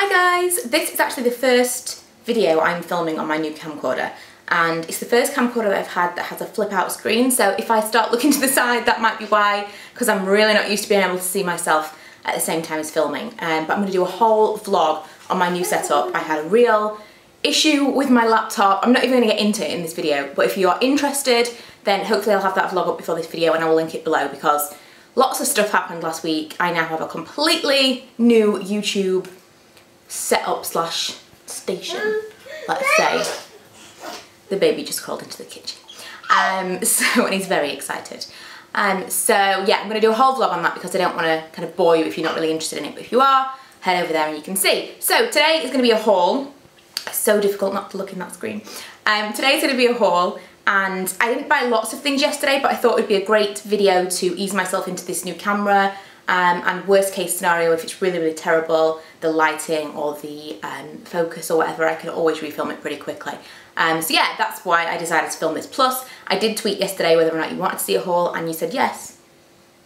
Hi guys, this is actually the first video I'm filming on my new camcorder, and it's the first camcorder that I've had that has a flip out screen, so if I start looking to the side that might be why, because I'm really not used to being able to see myself at the same time as filming. But I'm going to do a whole vlog on my new setup. I had a real issue with my laptop. I'm not even going to get into it in this video, but if you are interested then hopefully I'll have that vlog up before this video and I will link it below, because lots of stuff happened last week. I now have a completely new YouTube setup slash station, let's say. The baby just crawled into the kitchen. And he's very excited. So yeah, I'm going to do a whole vlog on that because I don't want to kind of bore you if you're not really interested in it, but if you are, head over there and you can see. So today is going to be a haul. It's so difficult not to look in that screen. Today's going to be a haul, and I didn't buy lots of things yesterday, but I thought it would be a great video to ease myself into this new camera. And worst case scenario, if it's really, really terrible, the lighting or the focus or whatever, I can always refilm it pretty quickly. So yeah, that's why I decided to film this. Plus, I did tweet yesterday whether or not you wanted to see a haul, and you said yes.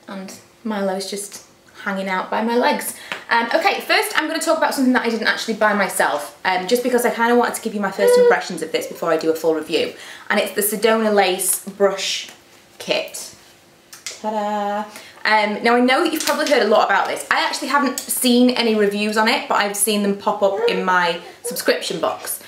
And Milo's just hanging out by my legs. Okay, first I'm going to talk about something that I didn't actually buy myself, just because I kind of wanted to give you my first impressions of this before I do a full review. And it's the Sedona Lace Brush Kit. Ta-da! Now I know that you've probably heard a lot about this. I actually haven't seen any reviews on it, but I've seen them pop up in my subscription box,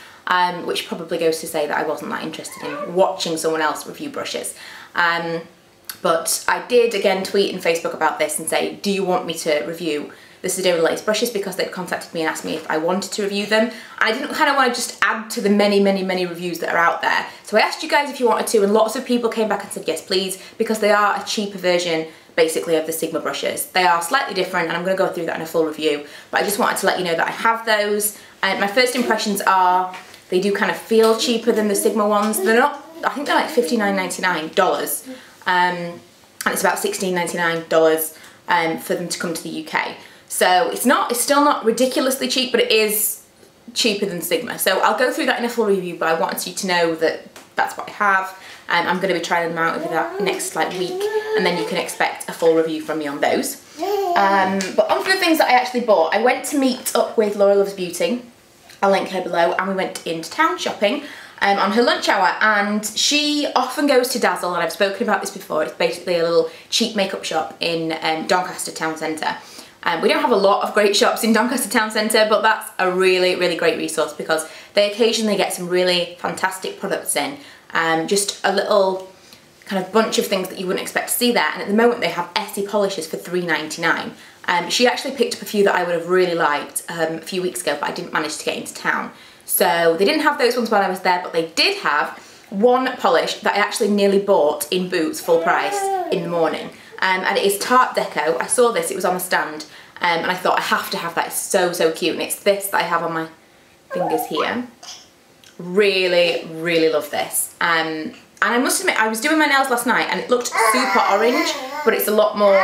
which probably goes to say that I wasn't that interested in watching someone else review brushes. But I did again tweet and Facebook about this and say, do you want me to review the Sedona Lace brushes, because they'd contacted me and asked me if I wanted to review them. I didn't kind of want to just add to the many reviews that are out there. So I asked you guys if you wanted to, and lots of people came back and said yes please, because they are a cheaper version basically of the Sigma brushes. They are slightly different, and I'm going to go through that in a full review, but I just wanted to let you know that I have those. My first impressions are they do kind of feel cheaper than the Sigma ones. They're not, I think they're like $59.99, and it's about $16.99 for them to come to the UK. So it's still not ridiculously cheap, but it is cheaper than Sigma. So I'll go through that in a full review, but I wanted you to know that that's what I have. I'm going to be trying them out over that next week, and then you can expect a full review from me on those. But on to the things that I actually bought. I went to meet up with Laura Loves Beauty. I'll link her below, and we went into town shopping on her lunch hour, and she often goes to Dazzle, and I've spoken about this before. It's basically a little cheap makeup shop in Doncaster Town Centre. We don't have a lot of great shops in Doncaster Town Centre, but that's a really great resource because they occasionally get some really fantastic products in. Just a little kind of bunch of things that you wouldn't expect to see there, and at the moment they have Essie polishes for $3.99. She actually picked up a few that I would have really liked a few weeks ago, but I didn't manage to get into town. So they didn't have those ones while I was there, but they did have one polish that I actually nearly bought in Boots full price in the morning. And it is Tarte Deco. I saw this, it was on the stand, and I thought I have to have that. It's so cute, and it's this that I have on my fingers here. Really love this. And I must admit, I was doing my nails last night and it looked super orange, but it's a lot more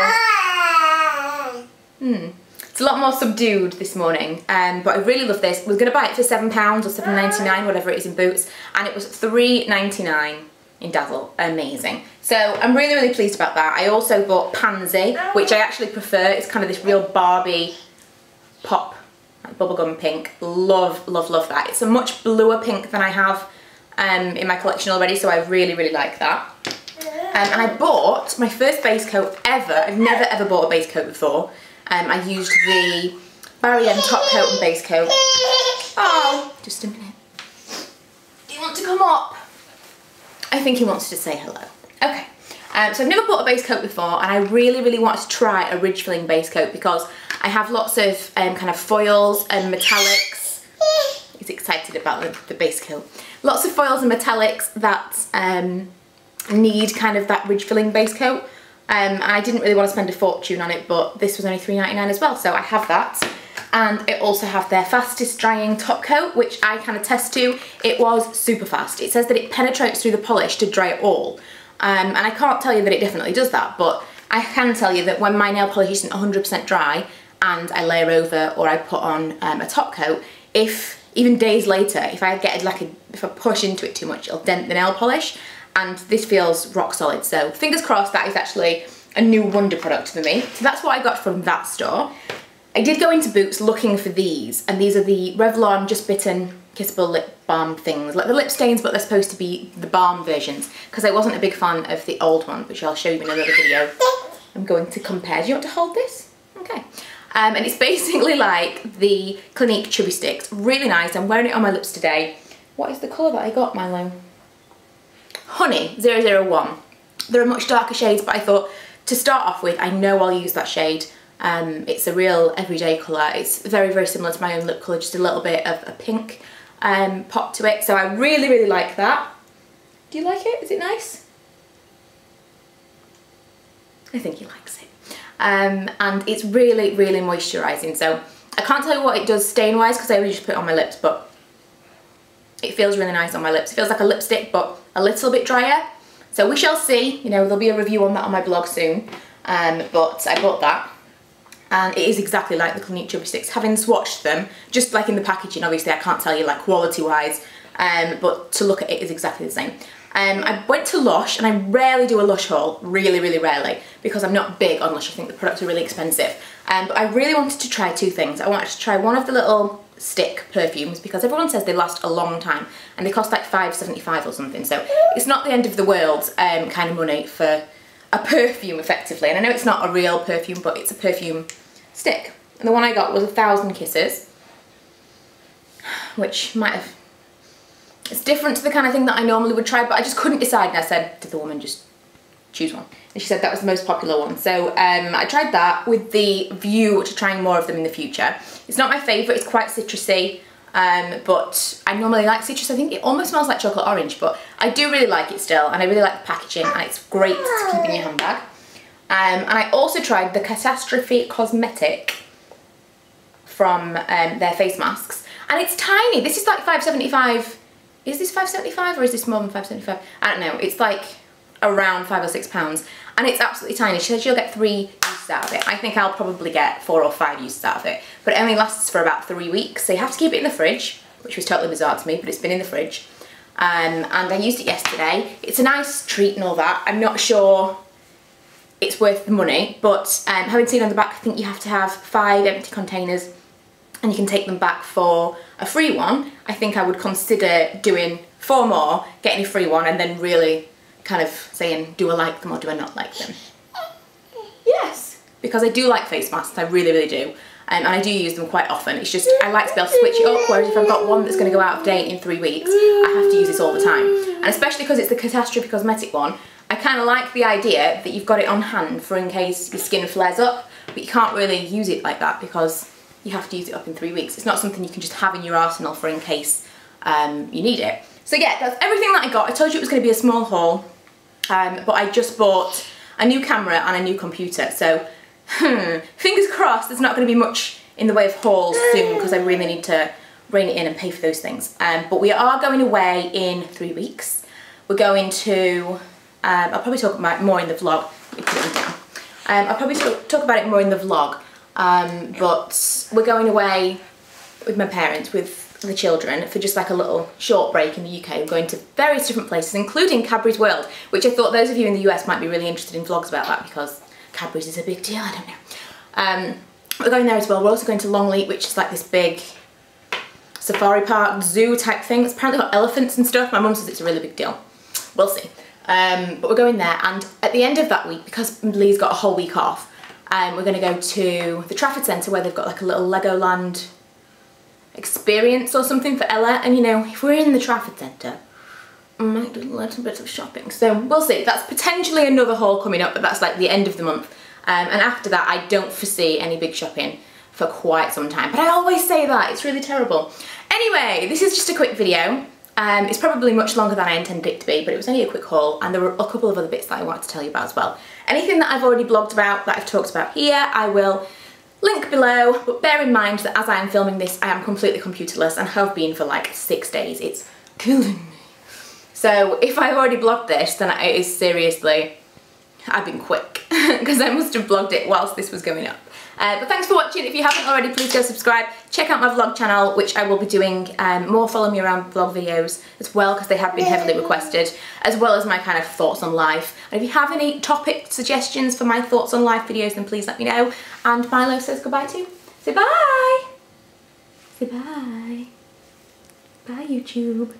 it's a lot more subdued this morning. But I really love this. We're gonna buy it for £7 or $7.99, whatever it is in Boots, and it was $3.99 in Dazzle. Amazing. So I'm really pleased about that. I also bought Pansy, which I actually prefer. It's kind of this real Barbie pop, like bubblegum pink. Love that. It's a much bluer pink than I have in my collection already, so I really like that. And I bought my first base coat ever. I've never ever bought a base coat before. I used the Barry M top coat and base coat. Oh, just a minute. Do you want to come up? I think he wants to say hello. Okay, so I've never bought a base coat before, and I really wanted to try a ridge filling base coat because I have lots of kind of foils and metallics. He's excited about the base coat. Lots of foils and metallics that need kind of that ridge filling base coat. And I didn't really want to spend a fortune on it, but this was only $3.99 as well, so I have that. And I also have their fastest drying top coat, which I kind of test to. It was super fast. It says that it penetrates through the polish to dry it all. And I can't tell you that it definitely does that, but I can tell you that when my nail polish isn't 100% dry and I layer over or I put on a top coat, even days later, if I push into it too much, it'll dent the nail polish, and this feels rock solid. So fingers crossed that is actually a new wonder product for me. So that's what I got from that store. I I did go into Boots looking for these, and these are the Revlon Just Bitten Kissable lip balm things, like the lip stains, but they're supposed to be the balm versions, because I wasn't a big fan of the old one, which I'll show you in another video. I'm going to compare. Do you want to hold this? Okay. And it's basically like the Clinique Chubby Sticks. Really nice. I'm wearing it on my lips today. What is the colour that I got, Milo? Honey 001. They're a much darker shades, but I thought to start off with, I know I'll use that shade. It's a real everyday colour. It's very, very similar to my own lip colour, just a little bit of a pink pop to it. So I really, really like that. Do you like it? Is it nice? I think he likes it. And it's really, really moisturising. So I can't tell you what it does stain-wise because I really just put it on my lips, but it feels really nice on my lips. It feels like a lipstick, but a little bit drier. So we shall see. You know, there'll be a review on that on my blog soon. But I bought that. And it is exactly like the Clinique Chubby Sticks. Having swatched them, just like in the packaging, obviously I can't tell you like quality-wise, but to look at it is exactly the same. I went to LUSH, and I rarely do a LUSH haul, really, really rarely, because I'm not big on LUSH. I think the products are really expensive. But I really wanted to try two things. I wanted to try one of the little stick perfumes, because everyone says they last a long time, and they cost like $5.75 or something, so it's not the end of the world kind of money for a perfume, effectively. And I know it's not a real perfume, but it's a perfume stick. And the one I got was 1,000 Kisses, which might have... It's different to the kind of thing that I normally would try, but I just couldn't decide, and I said to the woman, just choose one. And she said that was the most popular one. So I tried that with the view to trying more of them in the future. It's not my favourite, it's quite citrusy, but I normally like citrus. I think it almost smells like chocolate orange, but I do really like it still, and I really like the packaging, and it's great to keep in your handbag. And I also tried the Catastrophe Cosmetic from their face masks, and it's tiny. This is like $5.75. Is this $5.75 or is this more than $5.75? I don't know. It's like around £5 or £6, and it's absolutely tiny. She said you'll get 3 uses out of it. I think I'll probably get 4 or 5 uses out of it, but it only lasts for about 3 weeks, so you have to keep it in the fridge, which was totally bizarre to me, but it's been in the fridge. And I used it yesterday. It's a nice treat and all that. I'm not sure it's worth the money, but having seen on the back, I think you have to have 5 empty containers, and you can take them back for a free one. I think I would consider doing 4 more, getting a free one, and then really kind of saying, do I like them or do I not like them? Yes, because I do like face masks, I really, really do. And I do use them quite often. It's just, I like to be able to switch it up, whereas if I've got one that's going to go out of date in 3 weeks, I have to use this all the time. And especially because it's the Catastrophe Cosmetic one, I kind of like the idea that you've got it on hand for in case your skin flares up, but you can't really use it like that because you have to use it up in 3 weeks. It's not something you can just have in your arsenal for in case you need it. So yeah, that's everything that I got. I told you it was going to be a small haul, but I just bought a new camera and a new computer. So fingers crossed there's not going to be much in the way of hauls soon, because I really need to rein it in and pay for those things. But we are going away in 3 weeks. We're going to, I'll probably talk about it more in the vlog. Let me put it down. I'll probably talk about it more in the vlog. But we're going away with my parents, with the children, for just like a little short break in the UK. We're going to various different places, including Cadbury's World, which I thought those of you in the US might be really interested in vlogs about that, because Cadbury's is a big deal, I don't know. We're going there as well. We're also going to Longleat, which is like this big safari park, zoo type thing. It's apparently got elephants and stuff. My mum says it's a really big deal. We'll see. But we're going there, and at the end of that week, because Lee's got a whole week off, we're going to go to the Trafford Centre, where they've got like a little Legoland experience or something for Ella. And you know, if we're in the Trafford Centre, I might do a little bit of shopping. So we'll see. That's potentially another haul coming up, but that's like the end of the month. And after that, I don't foresee any big shopping for quite some time. But I always say that. It's really terrible. Anyway, this is just a quick video. It's probably much longer than I intended it to be, but it was only a quick haul, and there were a couple of other bits that I wanted to tell you about as well. Anything that I've already blogged about, that I've talked about here, I will link below, but bear in mind that as I am filming this, I am completely computerless and have been for like 6 days. It's killing me. So if I've already blogged this, then it is seriously, I've been quick, because I must have blogged it whilst this was going up. But thanks for watching. If you haven't already, please go subscribe. Check out my vlog channel, which I will be doing more follow me around vlog videos as well, because they have been heavily requested, as well as my kind of thoughts on life. And if you have any topic suggestions for my thoughts on life videos, then please let me know. And Milo says goodbye too. Say bye. Say bye. Bye, YouTube.